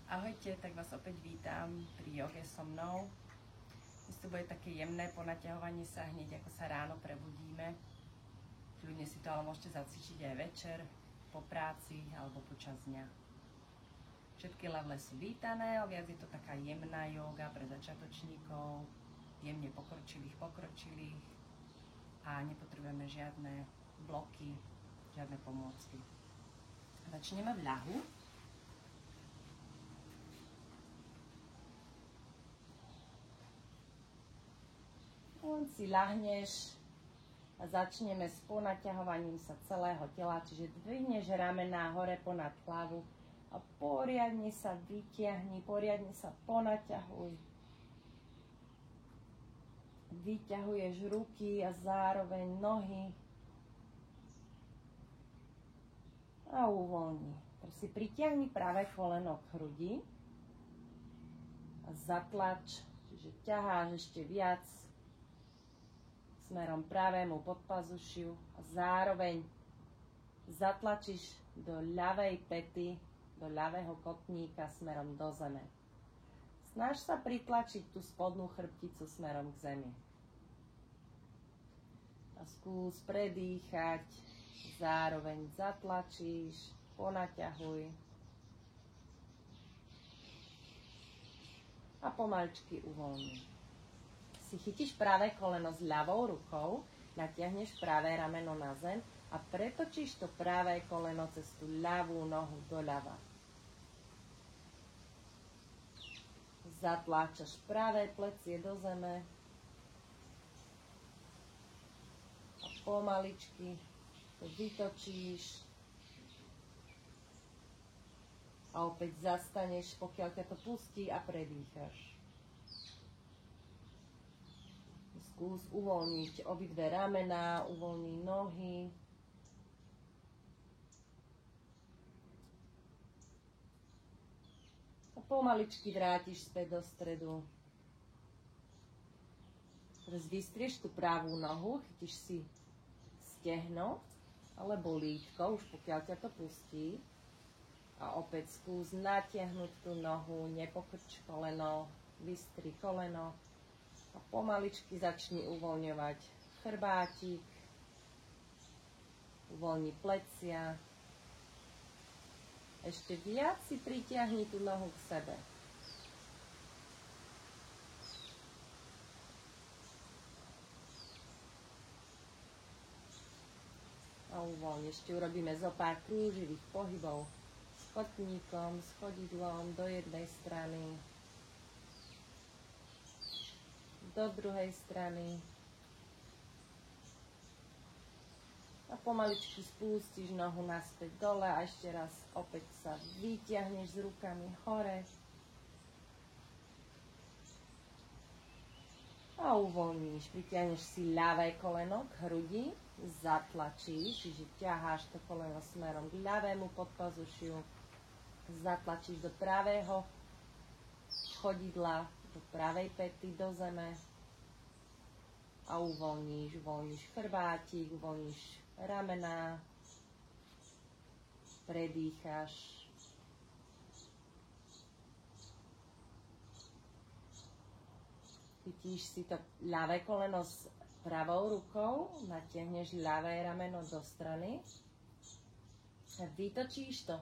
Ahojte, tak vás opäť vítam pri joge so mnou. Dnes to bude také jemné ponaťahovanie sa hneď ako sa ráno prebudíme. Ľudne si to ale môžete zacvičiť aj večer, po práci alebo počas dňa. Všetky levely sú vítané, ale viac je to taká jemná joga pre začiatočníkov, jemne pokročilých a nepotrebujeme žiadne bloky, žiadne pomôcky. Začneme v ľahu. Len si ľahneš a začneme s ponaťahovaním sa celého tela, čiže dvihneš ramená hore ponad hlavu a poriadne sa vytiahni, poriadne sa ponaťahuj. Vyťahuješ ruky a zároveň nohy a uvoľni. Teraz si pritiahni práve koleno k hrudi a zatlač, čiže ťaháš ešte viac smerom pravému podpazušiu a zároveň zatlačíš do ľavej pety, do ľavého kotníka smerom do zeme. Snaž sa pritlačiť tú spodnú chrbticu smerom k zemi. A skús predýchať, zároveň zatlačíš, ponaťahuj a pomaličky uvoľni. Si chytíš pravé koleno s ľavou rukou, natiahneš pravé rameno na zem a pretočíš to pravé koleno cez tú ľavú nohu doľava. Zatláčaš pravé plecie do zeme a pomaličky to vytočíš a opäť zastaneš, pokiaľ ťa to pustí a predýchaš. Skús uvoľniť obidve ramená, uvoľni nohy. A pomaličky vrátiš späť do stredu. Teraz vystrieš tú pravú nohu, chytíš si stehno alebo lítko, už pokiaľ ťa to pustí. A opäť skús natiahnuť tú nohu, nepokrč koleno, vystri koleno. A pomaličky začni uvoľňovať chrbátik, uvoľni plecia. Ešte viac si pritiahni tú nohu k sebe. A uvoľni. Ešte urobíme zo pár krúživých pohybov s kotníkom, s chodidlom do jednej strany, do druhej strany a pomaličky spustíš nohu naspäť dole a ešte raz opäť sa vytiahneš s rukami hore a uvoľníš, pritiahneš si ľavé koleno k hrudi, zatlačíš, čiže ťaháš to koleno smerom k ľavému podpazušiu, zatlačíš do pravého chodidla, do pravej pety, do zeme a uvoľníš chrbátik, uvoľníš ramená, predýcháš. Chytíš si to ľavé koleno s pravou rukou, natiahneš ľavé rameno do strany a vytočíš to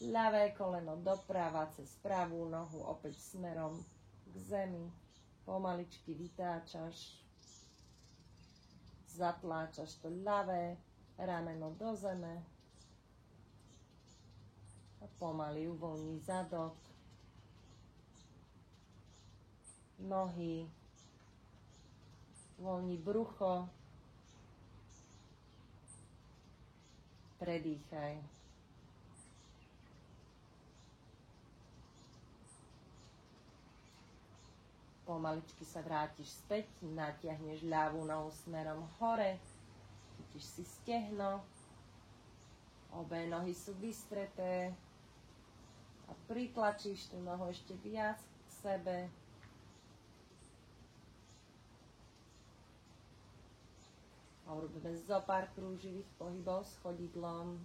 ľavé koleno doprava cez pravú nohu, opäť smerom k zemi, pomaličky vytáčaš, zatláčaš to ľavé rameno do zeme a pomaly uvoľní zadok, nohy, uvoľní brucho, predýchaj. Pomaličky sa vrátiš späť, natiahneš ľavú nohu smerom hore, chytíš si stehno, obe nohy sú vystreté a pritlačíš tú nohu ešte viac k sebe. A urobíme zo pár krúživých pohybov s chodidlom.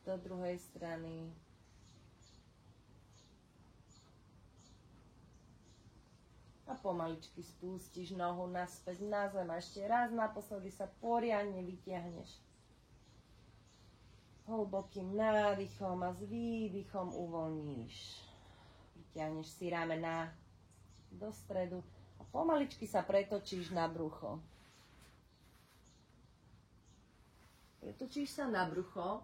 do druhej strany. A pomaličky spustíš nohu naspäť na zem. A ešte raz naposledy sa poriadne vytiahneš. Hlbokým nádychom a s výdychom uvoľníš. Vytiahneš si ramená do stredu a pomaličky sa pretočíš na brucho. Pretočíš sa na brucho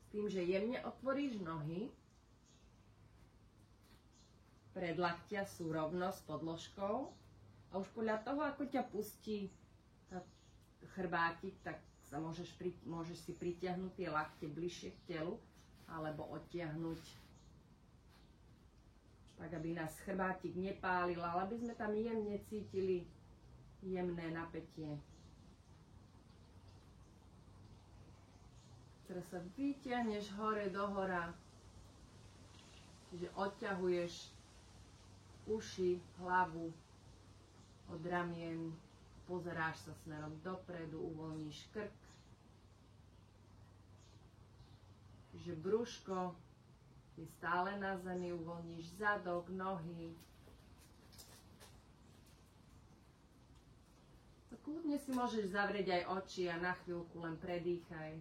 s tým, že jemne otvoríš nohy. Predlaktia sú rovno s podložkou a už podľa toho, ako ťa pustí chrbátik, tak sa môžeš si pritiahnuť tie lakte bližšie k telu alebo odtiahnuť tak, aby nás chrbátik nepálil, ale aby sme tam jemne cítili jemné napätie. Teraz sa vytiahneš hore do hora, čiže odťahuješ uši, hlavu od ramien, pozeráš sa smerom dopredu, uvoľníš krk, čiže brúško je stále na zemi, uvoľníš zadok, nohy. Tak kľudne si môžeš zavrieť aj oči a na chvíľku len predýchaj.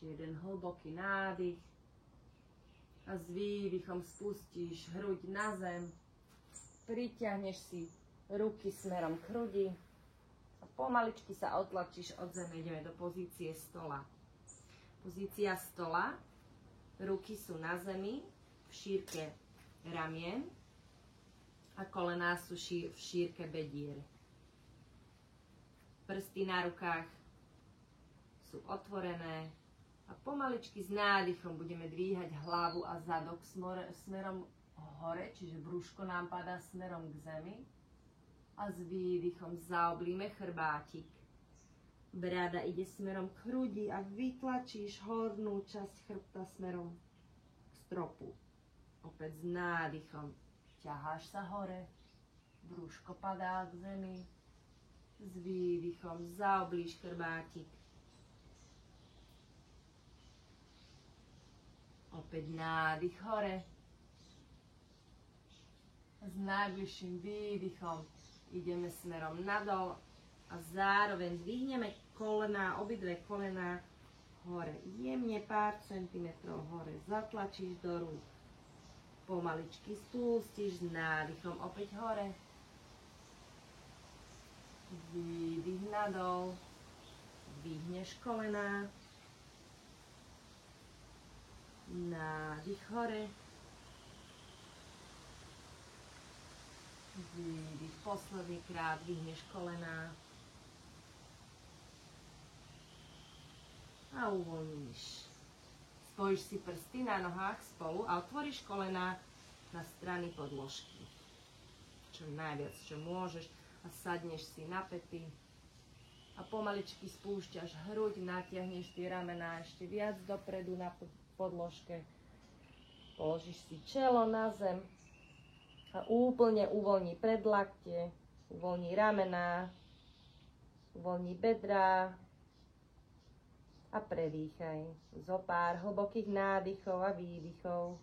Jeden hlboký nádych a s výdychom spustíš hruď na zem, pritiahneš si ruky smerom k hrudi a pomaličky sa otlačíš od zeme, ideme do pozície stola. Pozícia stola, ruky sú na zemi v šírke ramien a kolená sú v šírke bedier. Prsty na rukách sú otvorené. A pomaličky s nádychom budeme dvíhať hlavu a zadok smerom hore, čiže brúško nám padá smerom k zemi. A s výdychom zaoblíme chrbátik. Brada ide smerom k hrudi a vytlačíš hornú časť chrbta smerom k stropu. Opäť s nádychom ťaháš sa hore, brúško padá k zemi. S výdychom zaoblíš chrbátik. Opäť nádych hore. S najbližším výdychom ideme smerom nadol a zároveň zdvihneme kolená, obidve kolená hore. Jemne pár centimetrov hore. Zatlačíš do rúk. Pomaličky spustíš s nádychom opäť hore. Výdych nadol. Zdvihneš kolená. Nádych hore. Výdych posledný krát, vyhneš kolená. A uvoľníš. Spojíš si prsty na nohách spolu a otvoríš kolená na strany podložky. Čo najviac, čo môžeš. A sadneš si na pety. A pomaličky spúšťaš hruď, natiahneš tie ramená ešte viac dopredu na podložke. Položíš si čelo na zem a úplne uvoľní predlaktie, uvoľní ramená, uvoľní bedrá a predýchaj. Zo pár hlbokých nádychov a výdychov.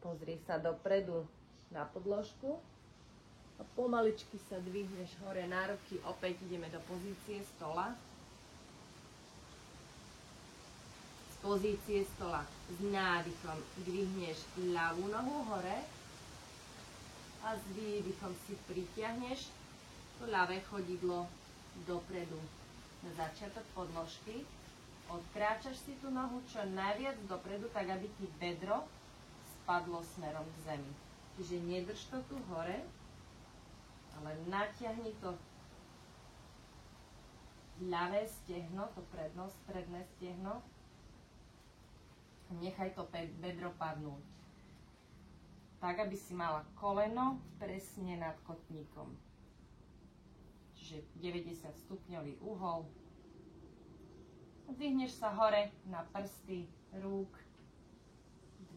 Pozri sa dopredu na podložku a pomaličky sa dvihneš hore na ruky. Opäť ideme do pozície stola. Z pozície stola s nádychom dvihneš ľavú nohu hore a s výdychom si pritiahneš to ľavé chodidlo dopredu na začiatok podložky. Odkráčaš si tú nohu čo najviac dopredu, tak aby ti bedro spadlo smerom k zemi. Čiže nedrž to tu hore, Ale natiahni to ľavé stehno, to predné stehno. Nechaj to bedro padnúť. Tak, aby si mala koleno presne nad kotníkom. Čiže 90 stupňový uhol. Dvihneš sa hore na prsty rúk.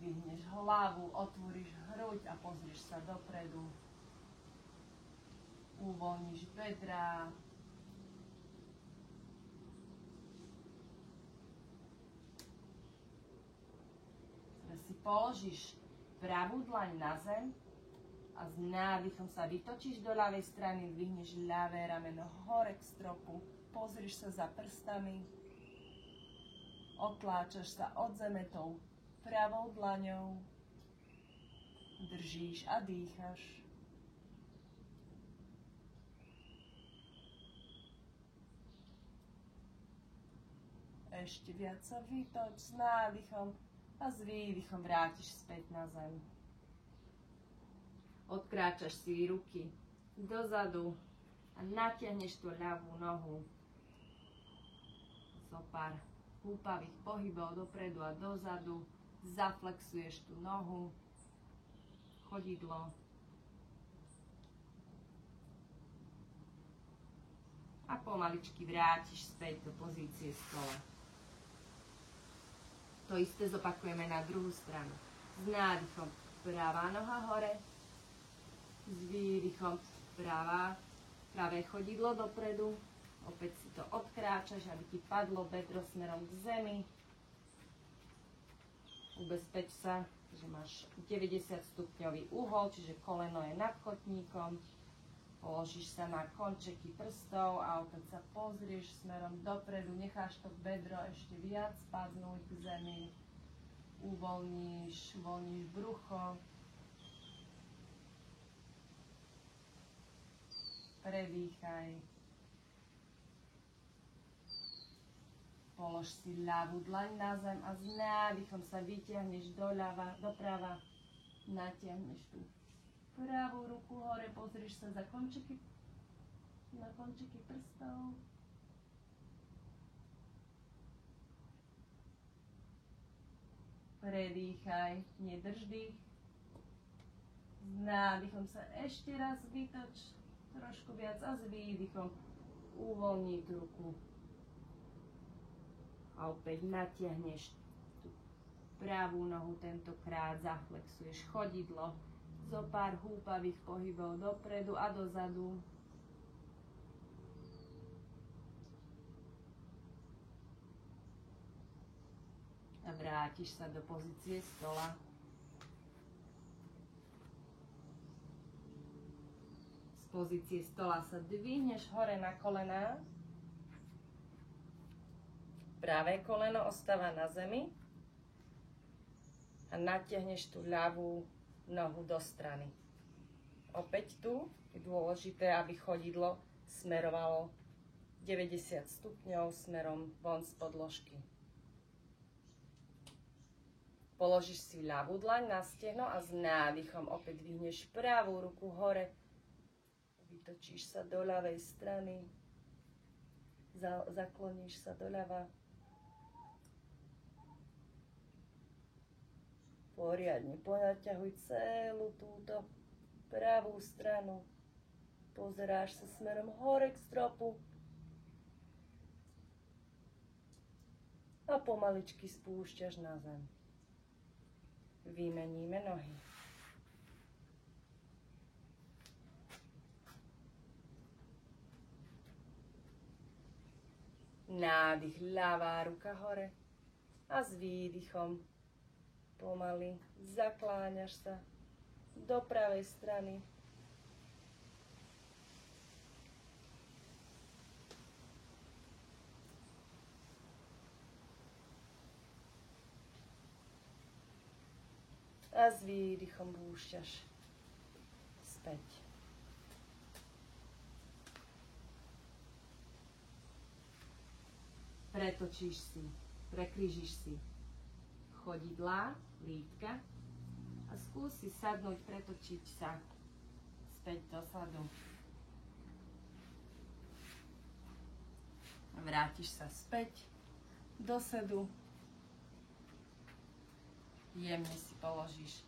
Dvihneš hlavu, otvoríš hruď a pozrieš sa dopredu. Uvoľníš bedra. Teraz si položíš pravú dlaň na zem a s nádychom sa vytočíš do ľavej strany, dvihneš ľavé rameno hore k stropu, pozrieš sa za prstami, otláčaš sa od zeme tou pravou dlaňou, držíš a dýchaš. Ešte viac sa vytoč s nádychom a s výdychom vrátiš späť na zem. Odkráčaš si ruky dozadu a natiahneš tú ľavú nohu. Zopár húpavých pohybov dopredu a dozadu. Zaflexuješ tú nohu, chodidlo. A pomaličky vrátiš späť do pozície stola. To isté zopakujeme na druhú stranu. S nádychom pravá noha hore, s výdychom pravé chodidlo dopredu. Opäť si to odkráčaš, aby ti padlo bedro smerom k zemi. Ubezpeč sa, že máš 90 stupňový uhol, čiže koleno je nad kotníkom. Položíš sa na končeky prstov a opäť sa pozrieš smerom dopredu, necháš to bedro ešte viac padnúť k zemi, uvoľníš brucho, predýchaj, polož si ľavú dlaň na zem a s nádychom sa vyťahneš doprava, natiahneš tu pravú ruku hore, pozrieš sa na končeky prstov. Predýchaj, nedrž dých. S nádychom sa ešte raz vytoč, trošku viac a s výdychom uvoľni tú ruku. A opäť natiahneš tú pravú nohu, tentokrát zaflexuješ chodidlo. Zo pár húpavých pohybov dopredu a dozadu. A vrátiš sa do pozície stola. Z pozície stola sa dvihneš hore na kolená. Pravé koleno ostáva na zemi. A natiahneš tú ľavú nohu do strany. Opäť tu je dôležité, aby chodidlo smerovalo 90 stupňov smerom von z podložky. Položíš si ľavú dlaň na stehno a s nádychom opäť dvihneš pravú ruku hore. Vytočíš sa do ľavej strany. Zakloníš sa doľava. Poriadne ponaťahuj celú túto pravú stranu. Pozeráš sa smerom hore k stropu. A pomaličky spúšťaš na zem. Vymeníme nohy. Nádych, ľavá ruka hore. A s výdychom pomaly zakláňaš sa do pravej strany. A s výdychom púšťaš späť. Pretočíš si, prekrížiš si chodidlá, lítka a skúsi sadnúť, pretočiť sa späť dozadu. vrátiš sa späť do sedu. Jemne si položíš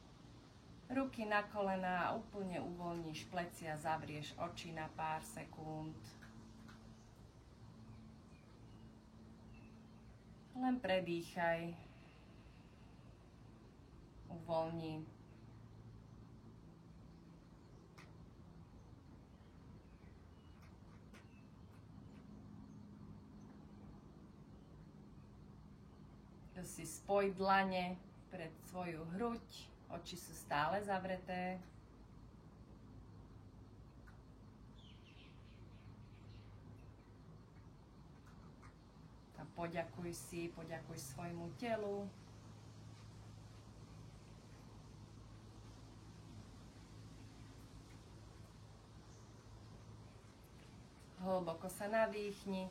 ruky na kolená a úplne uvoľníš plecia, zavrieš oči na pár sekúnd. Len predýchaj. Uvoľni. Si spoj dlane pred svoju hruď, oči sú stále zavreté. A poďakuj svojmu telu. Hlboko sa nadýchni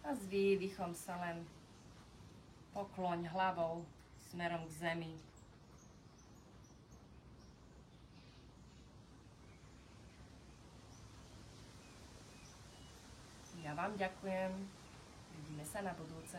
a s výdychom sa len pokloň hlavou smerom k zemi. Ja vám ďakujem. Vidíme sa na budúce.